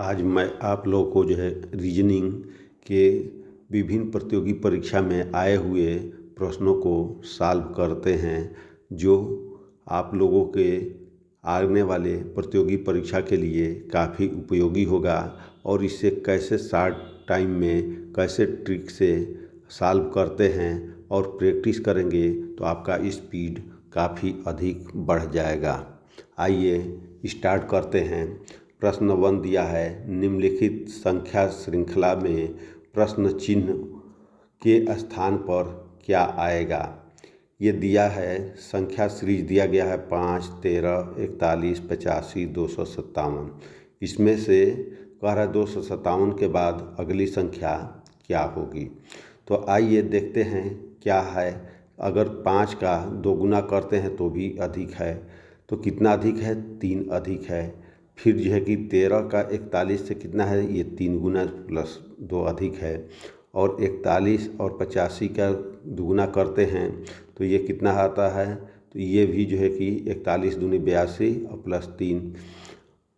आज मैं आप लोगों को जो है रीजनिंग के विभिन्न प्रतियोगी परीक्षा में आए हुए प्रश्नों को सॉल्व करते हैं, जो आप लोगों के आने वाले प्रतियोगी परीक्षा के लिए काफ़ी उपयोगी होगा। और इसे कैसे शॉर्ट टाइम में कैसे ट्रिक से सॉल्व करते हैं और प्रैक्टिस करेंगे तो आपका स्पीड काफ़ी अधिक बढ़ जाएगा। आइए स्टार्ट करते हैं। प्रश्न 1 दिया है, निम्नलिखित संख्या श्रृंखला में प्रश्न चिन्ह के स्थान पर क्या आएगा। ये दिया है, संख्या सीरीज दिया गया है 5, 13, 41, 85, 257। इसमें से कह रहा है 257 के बाद अगली संख्या क्या होगी। तो आइए देखते हैं क्या है। अगर 5 का 2 गुना करते हैं तो भी अधिक है, तो कितना अधिक है, 3 अधिक है। फिर जो है कि 13 का 41 से कितना है, ये 3 गुना प्लस 2 अधिक है। और 41 और 85 का दुगुना करते हैं तो ये कितना आता है, तो ये भी जो है कि 41 दूनी 82 और प्लस 3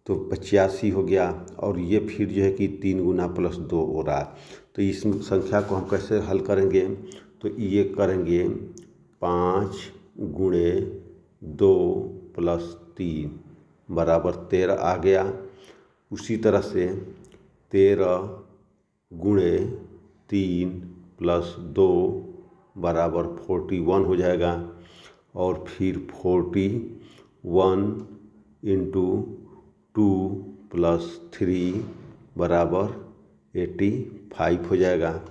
तो 85 हो गया। और ये फिर जो है कि 3 गुना प्लस 2 हो रहा है। तो इस संख्या को हम कैसे हल करेंगे, तो ये करेंगे 5 गुणे 2 प्लस 3 बराबर 13 आ गया। उसी तरह से 13 गुणे 3 प्लस 2 बराबर 41 हो जाएगा। और फिर 41 इंटू 2 प्लस 3 बराबर 85 हो जाएगा।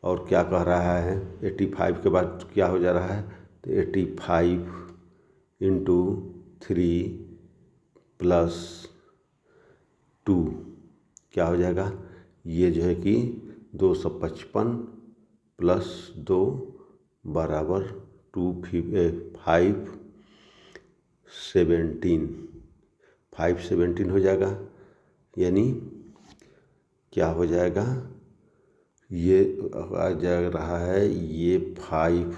और क्या कह रहा है, 85 के बाद क्या हो जा रहा है, तो 85 इंटू 3 प्लस 2 क्या हो जाएगा, ये जो है कि 255 प्लस 2 बराबर 517 हो जाएगा। यानी क्या हो जाएगा, ये आ जा रहा है, ये 5,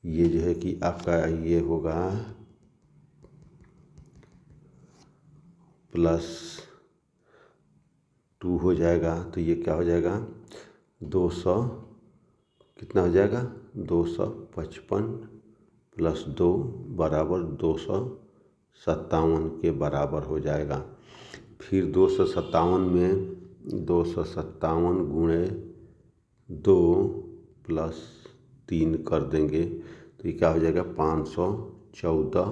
ये जो है कि आपका ये होगा प्लस 2 हो जाएगा। तो ये क्या हो जाएगा, 200 कितना हो जाएगा, 255 प्लस 2 बराबर 257 के बराबर हो जाएगा। फिर 257 में 257 गुणे 2 प्लस 3 कर देंगे तो ये क्या हो जाएगा, 514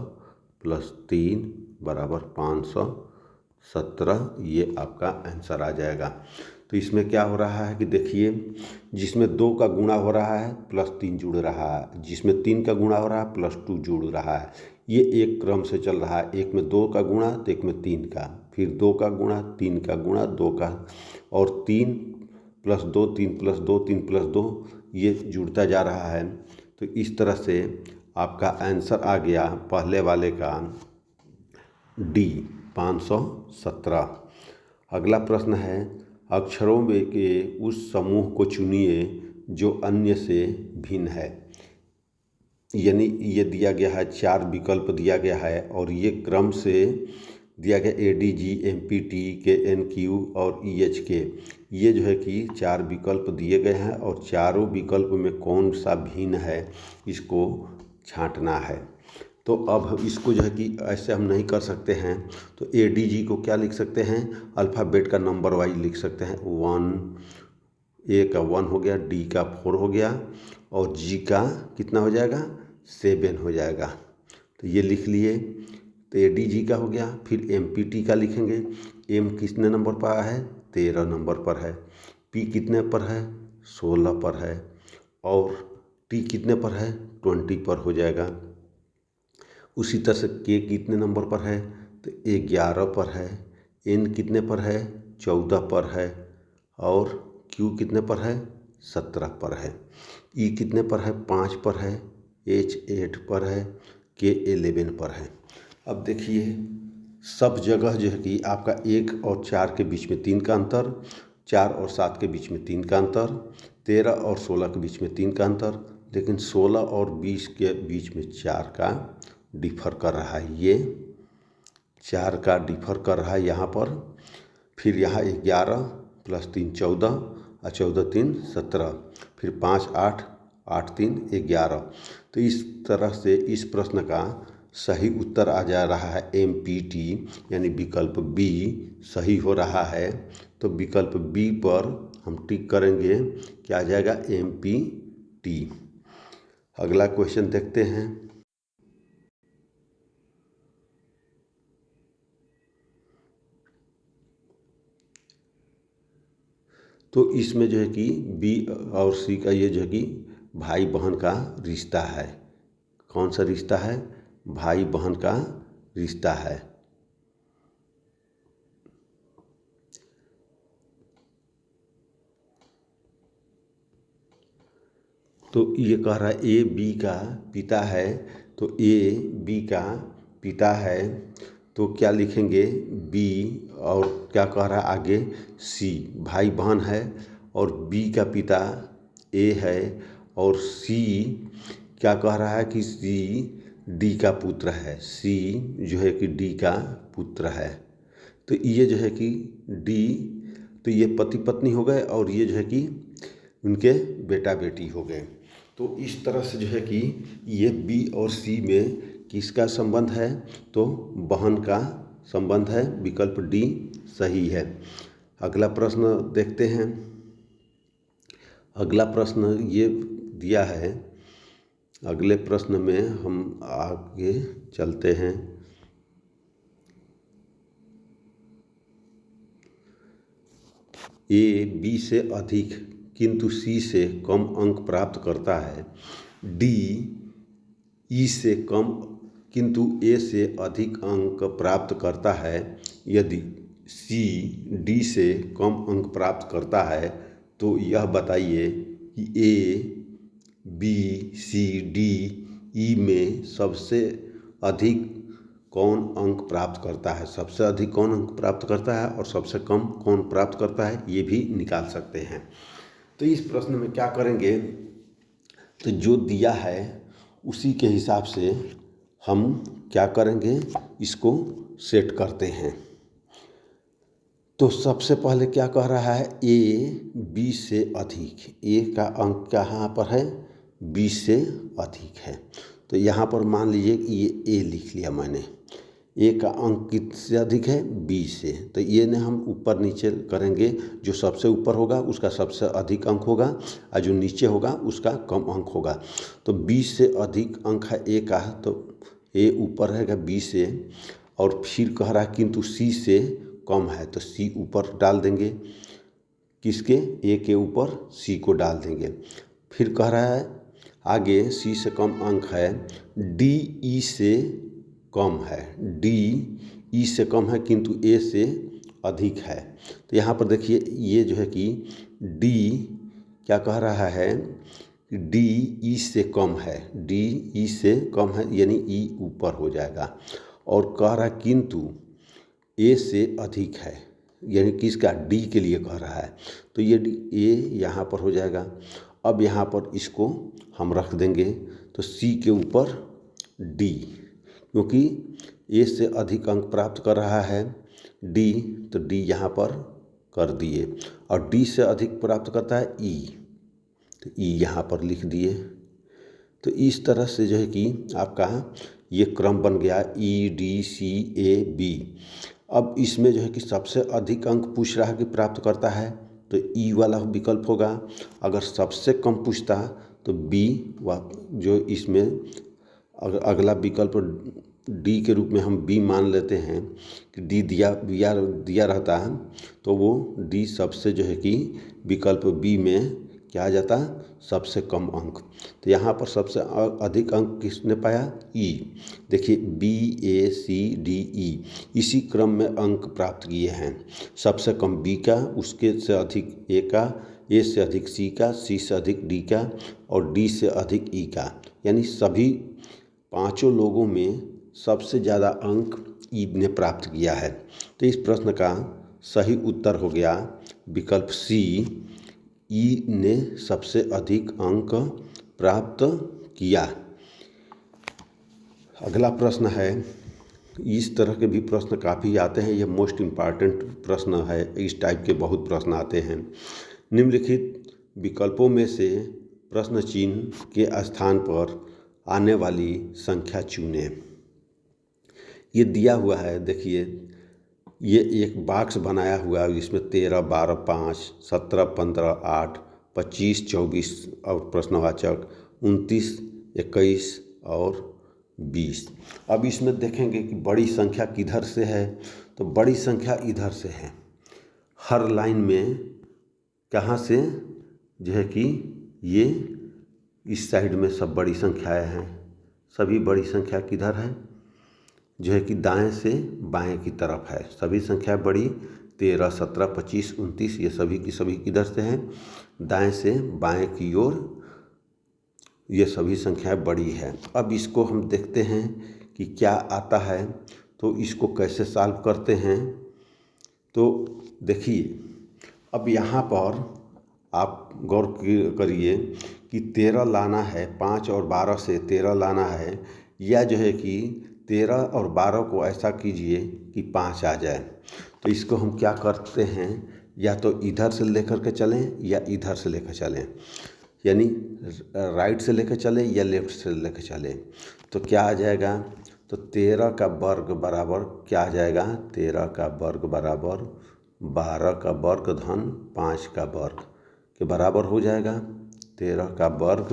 प्लस 3 बराबर 517। ये आपका आंसर आ जाएगा। तो इसमें क्या हो रहा है कि देखिए, जिसमें 2 का गुणा हो रहा है प्लस 3 जुड़ रहा है, जिसमें 3 का गुणा हो रहा है प्लस 2 जुड़ रहा है। ये एक क्रम से चल रहा है, एक में 2 का गुणा तो एक में 3 का, फिर 2 का गुणा, 3 का गुणा, 2 का, और 3 प्लस 2, 3 प्लस 2, 3 प्लस 2, ये जुड़ता जा रहा है। तो इस तरह से आपका आंसर आ गया पहले वाले का डी 517। अगला प्रश्न है, अक्षरों में के उस समूह को चुनिए जो अन्य से भिन्न है। यानी ये दिया गया है, 4 विकल्प दिया गया है और ये क्रम से दिया गया ADG, MPT, KNQ और EHK। ये जो है कि 4 विकल्प दिए गए हैं और चारों विकल्प में कौन सा भिन्न है इसको छांटना है। तो अब इसको जो है कि ऐसे हम नहीं कर सकते हैं। तो ADG को क्या लिख सकते हैं, अल्फ़ाबेट का नंबर वाइज लिख सकते हैं। 1, A का 1 हो गया, D का 4 हो गया और G का कितना हो जाएगा, 7 हो जाएगा। तो ये लिख लिए। तो ADG का हो गया। फिर MPT का लिखेंगे। M कितने नंबर पर आया है, 13 नंबर पर है। P कितने पर है, 16 पर है। और T कितने पर है, 20 पर हो जाएगा। उसी तरह से K कितने नंबर पर है, तो 11 पर है। N कितने पर है, 14 पर है। और Q कितने पर है, 17 पर है। E कितने पर है, 5 पर है। H 8 पर है। K 11 पर है। अब देखिए, सब जगह जो है कि आपका 1 और 4 के बीच में 3 का अंतर, 4 और 7 के बीच में 3 का अंतर, 13 और 16 के बीच में 3 का अंतर, लेकिन 16 और 20 के बीच में 4 का डिफर कर रहा है। ये 4 का डिफर कर रहा है यहाँ पर। फिर यहाँ 11 + 3 14 और 14 3 17, फिर 5 8 8 3 11। तो इस तरह से इस प्रश्न का सही उत्तर आ जा रहा है MPT, यानी विकल्प बी सही हो रहा है। तो विकल्प बी पर हम टिक करेंगे, क्या आ जाएगा MPT। अगला क्वेश्चन देखते हैं। तो इसमें जो है कि बी और सी का ये जो है कि भाई बहन का रिश्ता है। कौन सा रिश्ता है? भाई बहन का रिश्ता है। तो ये कह रहा है ए बी का पिता है, तो ए बी का पिता है, तो क्या लिखेंगे बी, और क्या कह रहा है आगे सी, भाई बहन है और बी का पिता ए है, और सी क्या कह रहा है कि सी डी का पुत्र है। सी जो है कि डी का पुत्र है। तो ये जो है कि डी, तो ये पति पत्नी हो गए और ये जो है कि उनके बेटा बेटी हो गए। तो इस तरह से जो है कि ये बी और सी में किसका संबंध है? तो बहन का संबंध है। विकल्प डी सही है। अगला प्रश्न देखते हैं। अगला प्रश्न ये दिया है। अगले प्रश्न में हम आगे चलते हैं। ए बी से अधिक किंतु सी से कम अंक प्राप्त करता है। डी ई से कम किंतु ए से अधिक अंक प्राप्त करता है। यदि सी डी से कम अंक प्राप्त करता है तो यह बताइए कि A B C D E में सबसे अधिक कौन अंक प्राप्त करता है। सबसे अधिक कौन अंक प्राप्त करता है और सबसे कम कौन प्राप्त करता है, ये भी निकाल सकते हैं। तो इस प्रश्न में क्या करेंगे, तो जो दिया है उसी के हिसाब से हम क्या करेंगे, इसको सेट करते हैं। तो सबसे पहले क्या कह रहा है, ए बी से अधिक। ए का अंक कहाँ पर है? बी से अधिक है। तो यहाँ पर मान लीजिए कि ये ए लिख लिया मैंने। ए का अंक किससे अधिक है? बी से। तो ये ने हम ऊपर नीचे करेंगे, जो सबसे ऊपर होगा उसका सबसे अधिक अंक होगा और जो नीचे होगा उसका कम अंक होगा। तो बी से अधिक अंक है ए का, तो ए ऊपर रहेगा बी से। और फिर कह रहा है किंतु सी से कम है, तो सी ऊपर डाल देंगे। किसके? ए के ऊपर सी को डाल देंगे। फिर कह रहा है आगे सी से कम अंक है, डी ई से कम है। डी ई से कम है किंतु ए से अधिक है। तो यहाँ पर देखिए ये जो है कि डी क्या कह रहा है, डी ई से कम है। डी ई से कम है यानी ई ऊपर हो जाएगा। और कह रहा है किंतु ए से अधिक है, यानी किसका? डी के लिए कह रहा है। तो ये ए यहाँ पर हो जाएगा। अब यहाँ पर इसको हम रख देंगे, तो सी के ऊपर डी, क्योंकि ए से अधिक अंक प्राप्त कर रहा है डी, तो डी यहाँ पर कर दिए। और डी से अधिक प्राप्त करता है ई, तो ई यहाँ पर लिख दिए। तो इस तरह से जो है कि आपका ये क्रम बन गया E D C A B. अब इसमें जो है कि सबसे अधिक अंक पूछ रहा है कि प्राप्त करता है, तो ई वाला विकल्प होगा। अगर सबसे कम पूछता तो बी, जो इसमें अगला विकल्प डी के रूप में हम बी मान लेते हैं कि डी दिया रहता है, तो वो डी सबसे जो है कि विकल्प बी में क्या आ जाता है? सबसे कम अंक। तो यहाँ पर सबसे अधिक अंक किसने पाया? ई। देखिए बी ए सी डी ई, इसी क्रम में अंक प्राप्त किए हैं। सबसे कम बी का, उसके से अधिक ए का, ए से अधिक सी का, सी से अधिक डी का और डी से अधिक ई का, यानी सभी पांचों लोगों में सबसे ज़्यादा अंक ई ने प्राप्त किया है। तो इस प्रश्न का सही उत्तर हो गया विकल्प सी, ई ने सबसे अधिक अंक प्राप्त किया। अगला प्रश्न है, इस तरह के भी प्रश्न काफ़ी आते हैं। ये मोस्ट इम्पॉर्टेंट प्रश्न है, इस टाइप के बहुत प्रश्न आते हैं। निम्नलिखित विकल्पों में से प्रश्न चिन्ह के स्थान पर आने वाली संख्या चुनें। ये दिया हुआ है, देखिए ये एक बॉक्स बनाया हुआ है, इसमें 13, 12, 5, 17, 15, 8, 25, 24 और प्रश्नवाचक 29, 21 और 20। अब इसमें देखेंगे कि बड़ी संख्या किधर से है, तो बड़ी संख्या इधर से है। हर लाइन में कहाँ से जो है कि ये इस साइड में सब बड़ी संख्याएं हैं। सभी बड़ी संख्या किधर है, जो है कि दाएं से बाएं की तरफ है। सभी संख्या बड़ी 13, 17, 25, 29 ये सभी की सभी किधर से हैं, दाएं से बाएं की ओर ये सभी संख्याएं बड़ी है। अब इसको हम देखते हैं कि क्या आता है, तो इसको कैसे सॉल्व करते हैं। तो देखिए अब यहाँ पर आप गौर करिए कि 13 लाना है, 5 और 12 से 13 लाना है, या जो है कि 13 और 12 को ऐसा कीजिए कि 5 आ जाए। तो इसको हम क्या करते हैं, या तो इधर से लेकर के चलें या इधर से लेकर चलें, यानी राइट से लेकर चलें या लेफ्ट से लेकर चलें। तो क्या आ जाएगा, तो 13 का वर्ग बराबर क्या आ जाएगा, 13 का वर्ग बराबर 12 का वर्ग धन 5 का वर्ग के बराबर हो जाएगा। 13 का वर्ग,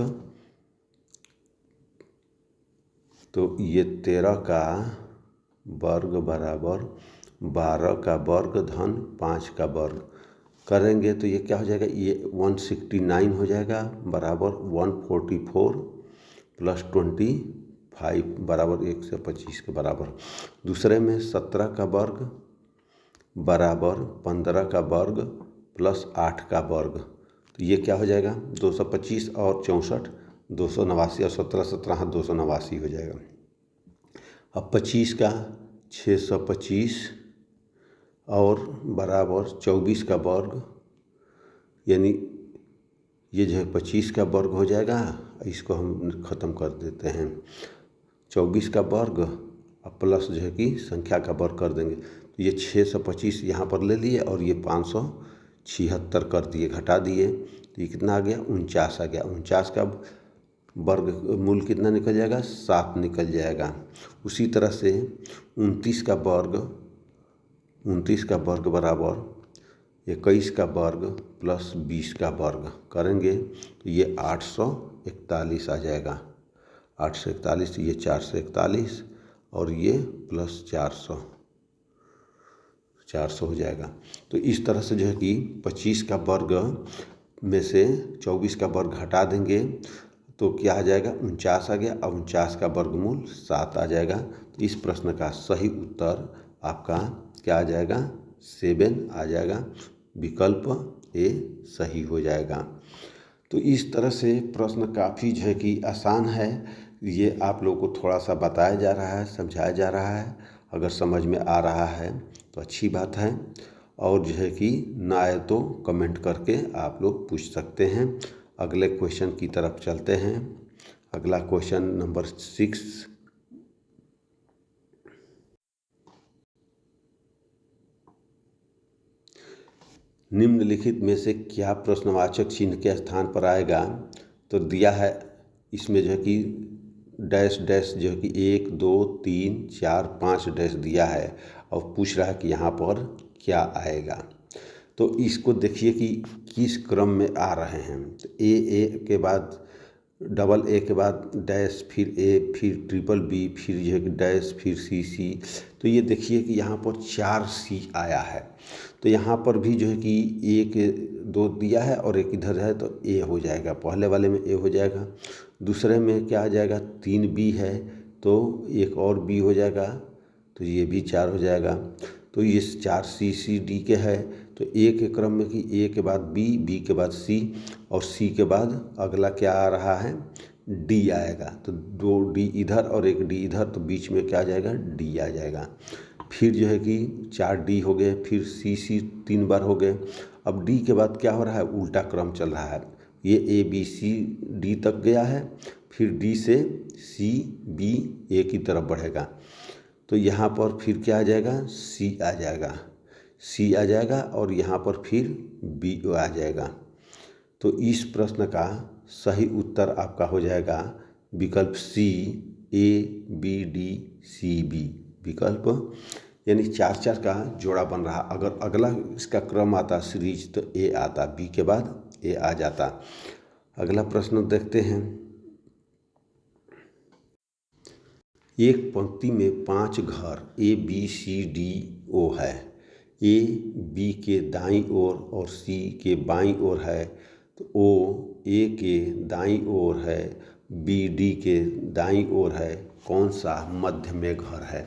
तो ये 13 का वर्ग बराबर 12 का वर्ग धन 5 का वर्ग करेंगे तो ये क्या हो जाएगा, ये 169 हो जाएगा बराबर 144 प्लस 25 बराबर 125 के बराबर। दूसरे में 17 का वर्ग बराबर 15 का वर्ग प्लस 8 का वर्ग, तो ये क्या हो जाएगा 225 और 64 289 और 17 17 289 हो जाएगा। अब 25 का 625 और बराबर 24 का वर्ग, यानी ये जो है 25 का वर्ग हो जाएगा। इसको हम ख़त्म कर देते हैं, 24 का वर्ग और प्लस जो है कि संख्या का वर्ग कर देंगे। तो ये 625 यहाँ पर ले लिए और ये 576 कर दिए, घटा दिए, तो ये कितना आ गया 49 आ गया। 49 का वर्ग मूल कितना निकल जाएगा, 7 निकल जाएगा। उसी तरह से 29 का वर्ग बराबर 21 का वर्ग प्लस 20 का वर्ग करेंगे तो ये 841 आ जाएगा। 841, ये 441 और ये प्लस 400 हो जाएगा। तो इस तरह से जो है कि 25 का वर्ग में से 24 का वर्ग हटा देंगे तो क्या आ जाएगा 49 आ गया। अब 49 का वर्गमूल 7 आ जाएगा। तो इस प्रश्न का सही उत्तर आपका क्या आ जाएगा, 7 आ जाएगा। विकल्प ए सही हो जाएगा। तो इस तरह से प्रश्न काफ़ी जो है कि आसान है। ये आप लोगों को थोड़ा सा बताया जा रहा है, समझाया जा रहा है। अगर समझ में आ रहा है तो अच्छी बात है, और जो है कि ना आए तो कमेंट करके आप लोग पूछ सकते हैं। अगले क्वेश्चन की तरफ चलते हैं। अगला क्वेश्चन नंबर 6। निम्नलिखित में से क्या प्रश्नवाचक चिन्ह के स्थान पर आएगा, तो दिया है इसमें जो है कि डैश डैश जो है कि 1 2 3 4 5 डैश दिया है और पूछ रहा है कि यहाँ पर क्या आएगा। तो इसको देखिए कि किस क्रम में आ रहे हैं। तो ए के बाद डबल ए के बाद डैश, फिर ए, फिर ट्रिपल बी, फिर जो है कि डैश, फिर सी। तो ये देखिए कि यहाँ पर 4 सी आया है। तो यहाँ पर भी जो है कि एक 2 दिया है और एक इधर है तो ए हो जाएगा। पहले वाले में ए हो जाएगा। दूसरे में क्या आ जाएगा, 3 बी है तो एक और बी हो जाएगा, तो ये भी 4 हो जाएगा। तो ये 4 सी डी के है। तो ए के क्रम में कि ए के बाद बी, बी के बाद सी और सी के बाद अगला क्या आ रहा है, डी आएगा। तो 2 डी इधर और एक डी इधर, तो बीच में क्या आ जाएगा, डी आ जाएगा। फिर जो है कि 4 डी हो गए, फिर सी 3 बार हो गए। अब डी के बाद क्या हो रहा है, उल्टा क्रम चल रहा है। ये ए बी सी डी तक गया है, फिर डी से सी बी ए की तरफ बढ़ेगा। तो यहाँ पर फिर क्या आ जाएगा, सी आ जाएगा, सी आ जाएगा और यहाँ पर फिर बी आ जाएगा। तो इस प्रश्न का सही उत्तर आपका हो जाएगा विकल्प C, A B D C B विकल्प, यानी 4-4 का जोड़ा बन रहा। अगर अगला इसका क्रम आता सीरीज तो ए आता, बी के बाद ए आ जाता। अगला प्रश्न देखते हैं। एक पंक्ति में 5 घर A B C D O है। ए बी के दाईं ओर और सी के बाईं ओर है, तो ओ ए के दाईं ओर है, बी डी के दाईं ओर है, कौन सा मध्य में घर है।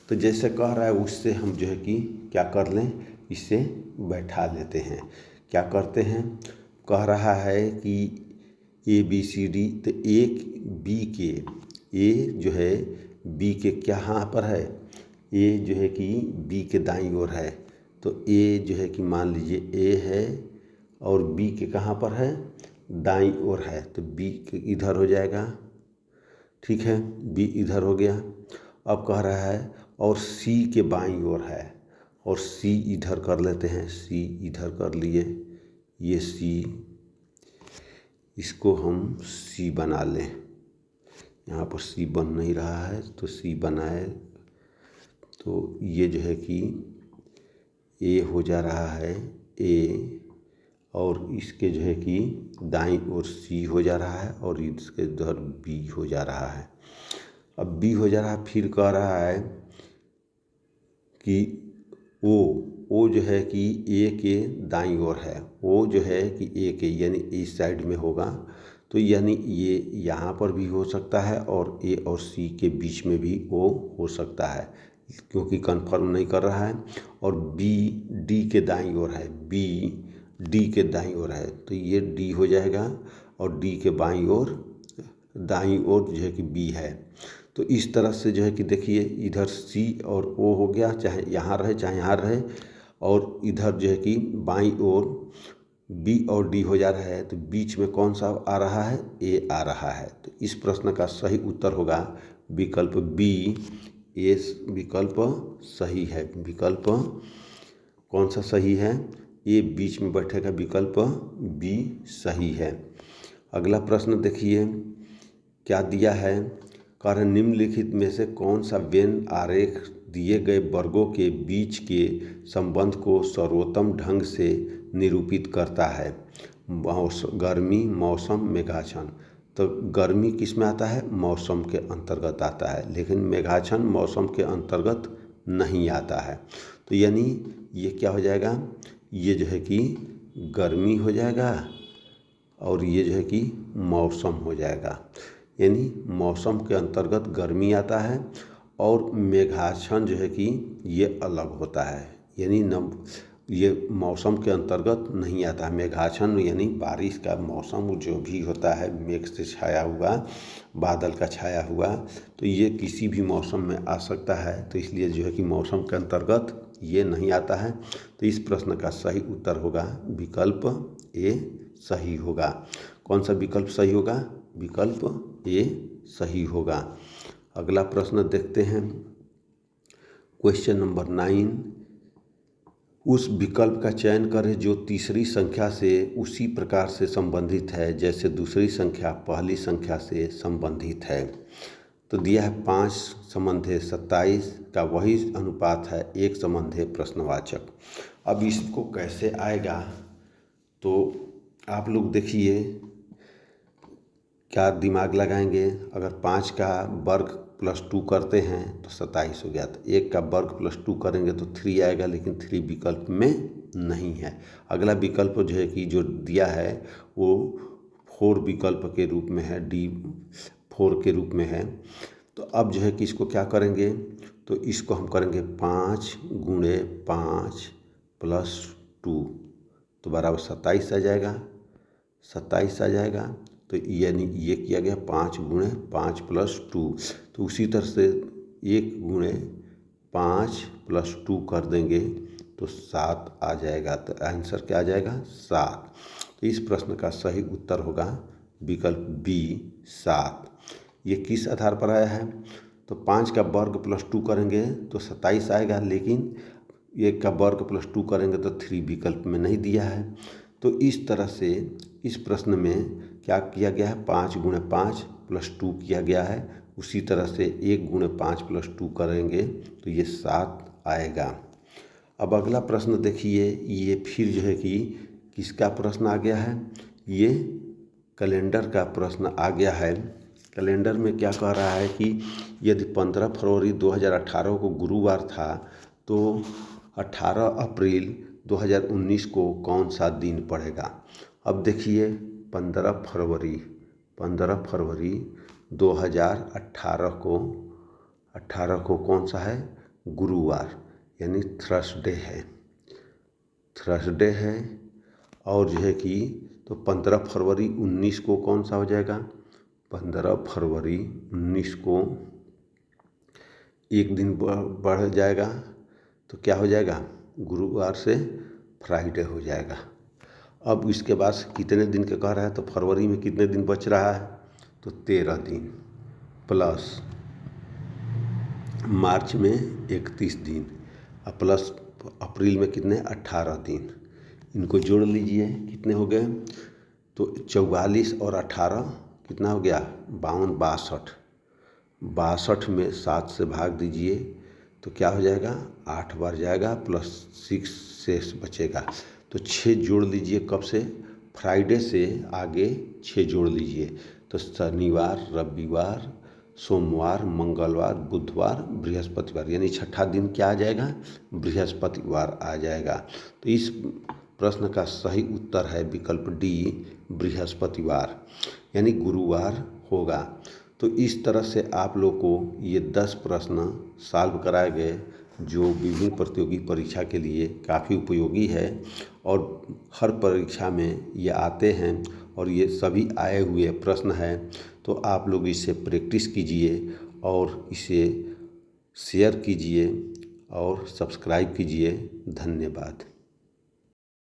तो जैसे कह रहा है उससे हम जो है कि क्या कर लें, इसे बैठा लेते हैं। क्या करते हैं, कह रहा है कि ए बी सी डी, तो एक बी के, ए जो है बी के कहाँ पर है, ए जो है कि बी के दाईं ओर है, तो ए जो है कि मान लीजिए ए है और बी के कहाँ पर है, दाईं ओर है, तो बी इधर हो जाएगा। ठीक है, बी इधर हो गया। अब कह रहा है और सी के बाईं ओर है, और सी इधर कर लेते हैं, सी इधर कर लिए, ये सी, इसको हम सी बना लें। यहाँ पर सी बन नहीं रहा है तो सी बनाए, तो ये जो है कि ए हो जा रहा है, ए, और इसके जो है कि दाईं ओर सी हो जा रहा है और इसके इधर बी हो जा रहा है। अब बी हो जा रहा है, फिर कह रहा है कि ओ जो है कि ए के दाईं ओर है, ओ जो है कि ए के यानी इस साइड में होगा, तो यानी ये यहाँ पर भी हो सकता है और ए और सी के बीच में भी ओ हो सकता है, क्योंकि कंफर्म नहीं कर रहा है। और बी डी के दाईं ओर है, बी डी के दाईं ओर है, तो ये डी हो जाएगा और डी के बाईं ओर, दाईं ओर जो है कि बी है। तो इस तरह से जो है कि देखिए इधर सी और ओ हो गया, चाहे यहाँ रहे चाहे यहाँ रहे, और इधर जो है कि बाईं ओर बी और डी हो जा रहा है, तो बीच में कौन सा आ रहा है, ए आ रहा है। तो इस प्रश्न का सही उत्तर होगा विकल्प बी, ए विकल्प सही है। विकल्प कौन सा सही है, ए बीच में बैठेगा, विकल्प बी सही है। अगला प्रश्न देखिए क्या दिया है, कार्य निम्नलिखित में से कौन सा वेन आरेख दिए गए वर्गों के बीच के संबंध को सर्वोत्तम ढंग से निरूपित करता है। गर्मी, मौसम, मेघाच्छन्न। तो गर्मी किस में आता है, मौसम के अंतर्गत आता है, लेकिन मेघाच्छन्न मौसम के अंतर्गत नहीं आता है। तो यानी ये क्या हो जाएगा, ये जो है कि गर्मी हो जाएगा और ये जो है कि मौसम हो जाएगा। यानी मौसम के अंतर्गत गर्मी आता है और मेघाच्छन्न जो है कि ये अलग होता है, यानी न ये मौसम के अंतर्गत नहीं आता है। मेघाच्छन्न यानी बारिश का मौसम जो भी होता है, मेघ से छाया हुआ, बादल का छाया हुआ, तो ये किसी भी मौसम में आ सकता है, तो इसलिए जो है कि मौसम के अंतर्गत ये नहीं आता है। तो इस प्रश्न का सही उत्तर होगा विकल्प ए सही होगा। कौन सा विकल्प सही होगा, विकल्प ए सही होगा। अगला प्रश्न देखते हैं, क्वेश्चन नंबर 9। उस विकल्प का चयन करें जो तीसरी संख्या से उसी प्रकार से संबंधित है जैसे दूसरी संख्या पहली संख्या से संबंधित है। तो दिया है 5 संबंधे 27 का वही अनुपात है 1 संबंधे प्रश्नवाचक। अब इसको कैसे आएगा, तो आप लोग देखिए क्या दिमाग लगाएंगे। अगर 5 का वर्ग +2 करते हैं तो 27 हो गया, तो 1 का वर्ग +2 करेंगे तो 3 आएगा, लेकिन 3 विकल्प में नहीं है। अगला विकल्प जो है कि जो दिया है वो 4 विकल्प के रूप में है, D4 के रूप में है। तो अब जो है कि इसको क्या करेंगे, तो इसको हम करेंगे 5 गुणे 5 + 2, तो बराबर 27 आ जाएगा, 27 आ जाएगा। तो यानी ये किया गया 5 गुणे 5 + 2, तो उसी तरह से 1 गुणे 5 + 2 कर देंगे तो 7 आ जाएगा। तो आंसर क्या आ जाएगा, 7। तो इस प्रश्न का सही उत्तर होगा विकल्प बी 7। ये किस आधार पर आया है, तो 5 का वर्ग प्लस 2 करेंगे तो 27 आएगा, लेकिन 1 का वर्ग प्लस 2 करेंगे तो 3 विकल्प में नहीं दिया है। तो इस तरह से इस प्रश्न में क्या किया गया है, 5 गुणे 5 प्लस 2 किया गया है। उसी तरह से 1 गुणे 5 प्लस 2 करेंगे तो ये 7 आएगा। अब अगला प्रश्न देखिए, ये फिर जो है कि किसका प्रश्न आ गया है, ये कैलेंडर का प्रश्न आ गया है। कैलेंडर में क्या कह रहा है कि यदि 15 फरवरी 2018 को गुरुवार था तो 18 अप्रैल 2019 को कौन सा दिन पड़ेगा। अब देखिए 15 फरवरी 2018 को कौन सा है, गुरुवार यानी थर्सडे है। और जो है कि तो 15 फरवरी 19 को कौन सा हो जाएगा, 15 फरवरी 19 को एक दिन बढ़ जाएगा तो क्या हो जाएगा, गुरुवार से फ्राइडे हो जाएगा। अब इसके बाद कितने दिन का कह रहा है, तो फरवरी में कितने दिन बच रहा है, तो 13 दिन प्लस मार्च में 31 दिन और प्लस अप्रैल में कितने 18 दिन। इनको जोड़ लीजिए, कितने हो गए, तो 44 और 18 कितना हो गया, 52, 62 में 7 से भाग दीजिए तो क्या हो जाएगा, 8 बार जाएगा प्लस 6 शेष बचेगा। तो 6 जोड़ लीजिए, कब से, फ्राइडे से आगे 6 जोड़ लीजिए तो शनिवार, रविवार, सोमवार, मंगलवार, बुधवार, बृहस्पतिवार, यानी छठा दिन क्या आ जाएगा, बृहस्पतिवार आ जाएगा। तो इस प्रश्न का सही उत्तर है विकल्प डी, बृहस्पतिवार यानी गुरुवार होगा। तो इस तरह से आप लोग को ये 10 प्रश्न सॉल्व कराए गए जो विभिन्न प्रतियोगी परीक्षा के लिए काफ़ी उपयोगी है और हर परीक्षा में ये आते हैं और ये सभी आए हुए प्रश्न हैं। तो आप लोग इसे प्रैक्टिस कीजिए और इसे शेयर कीजिए और सब्सक्राइब कीजिए। धन्यवाद।